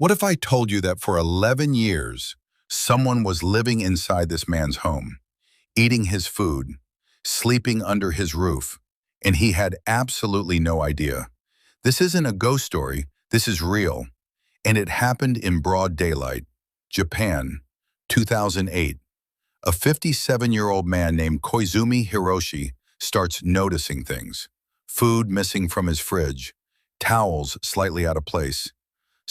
What if I told you that for 11 years, someone was living inside this man's home, eating his food, sleeping under his roof, and he had absolutely no idea? This isn't a ghost story, this is real, and it happened in broad daylight. Japan, 2008. A 57-year-old man named Koizumi Hiroshi starts noticing things. Food missing from his fridge, towels slightly out of place,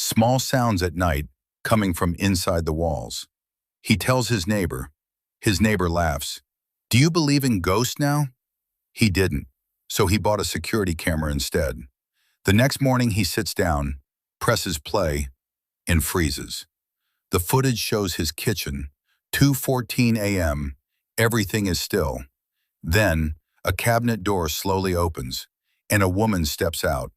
small sounds at night coming from inside the walls. He tells his neighbor. His neighbor laughs. "Do you believe in ghosts now?" He didn't, so he bought a security camera instead. The next morning he sits down, presses play, and freezes. The footage shows his kitchen, 2:14 a.m. Everything is still. Then, a cabinet door slowly opens, and a woman steps out.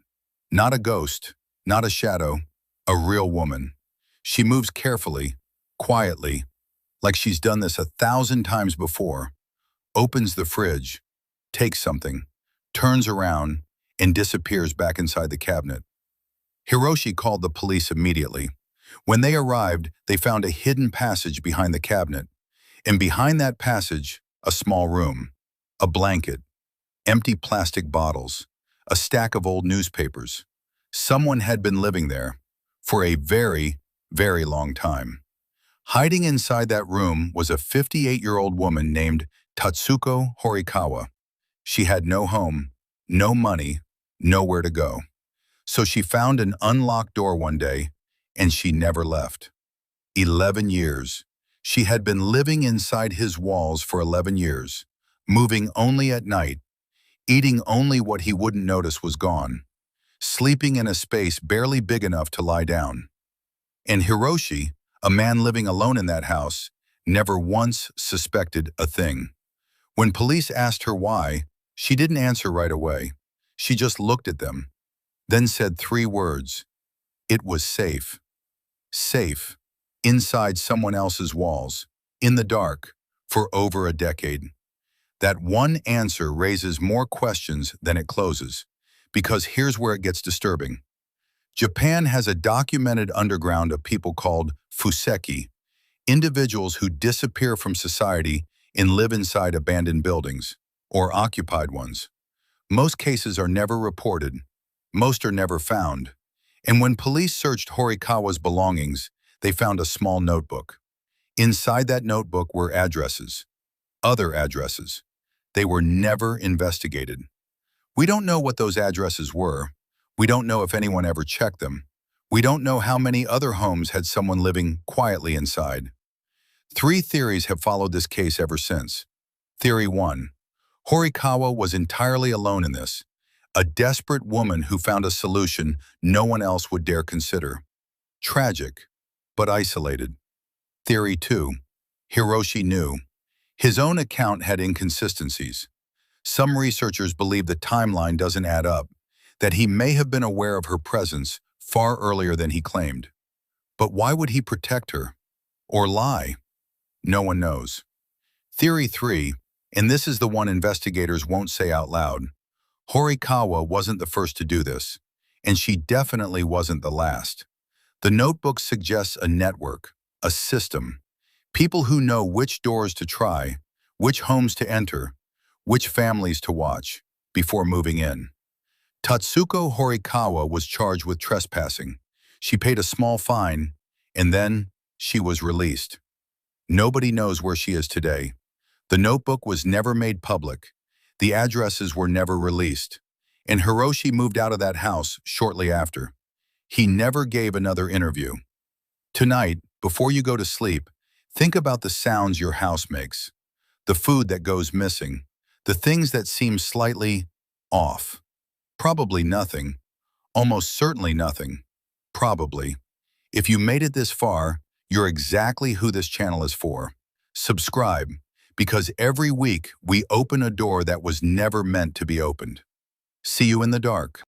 Not a ghost, not a shadow, a real woman. She moves carefully, quietly, like she's done this 1,000 times before, opens the fridge, takes something, turns around, and disappears back inside the cabinet. Hiroshi called the police immediately. When they arrived, they found a hidden passage behind the cabinet, and behind that passage, a small room, a blanket, empty plastic bottles, a stack of old newspapers. Someone had been living there for a very, very long time. Hiding inside that room was a 58-year-old woman named Tatsuko Horikawa. She had no home, no money, nowhere to go. So she found an unlocked door one day, and she never left. 11 years. She had been living inside his walls for 11 years, moving only at night, eating only what he wouldn't notice was gone, sleeping in a space barely big enough to lie down. And Hiroshi, a man living alone in that house, never once suspected a thing. When police asked her why, she didn't answer right away. She just looked at them, then said 3 words. It was safe. Safe, inside someone else's walls, in the dark, for over a decade. That one answer raises more questions than it closes, because here's where it gets disturbing. Japan has a documented underground of people called fuseki, individuals who disappear from society and live inside abandoned buildings, or occupied ones. Most cases are never reported, most are never found. And when police searched Horikawa's belongings, they found a small notebook. Inside that notebook were addresses, other addresses. They were never investigated. We don't know what those addresses were. We don't know if anyone ever checked them. We don't know how many other homes had someone living quietly inside. 3 theories have followed this case ever since. Theory 1. Horikawa was entirely alone in this. A desperate woman who found a solution no one else would dare consider. Tragic, but isolated. Theory 2. Hiroshi knew. His own account had inconsistencies. Some researchers believe the timeline doesn't add up, that he may have been aware of her presence far earlier than he claimed. But why would he protect her? Or lie? No one knows. Theory 3, and this is the one investigators won't say out loud. Horikawa wasn't the first to do this, and she definitely wasn't the last. The notebook suggests a network, a system, people who know which doors to try, which homes to enter, which families to watch before moving in. Tatsuko Horikawa was charged with trespassing. She paid a small fine, and then she was released. Nobody knows where she is today. The notebook was never made public. The addresses were never released. And Hiroshi moved out of that house shortly after. He never gave another interview. Tonight, before you go to sleep, think about the sounds your house makes, the food that goes missing, the things that seem slightly off. Probably nothing. Almost certainly nothing. Probably. If you made it this far, you're exactly who this channel is for. Subscribe, because every week we open a door that was never meant to be opened. See you in the dark.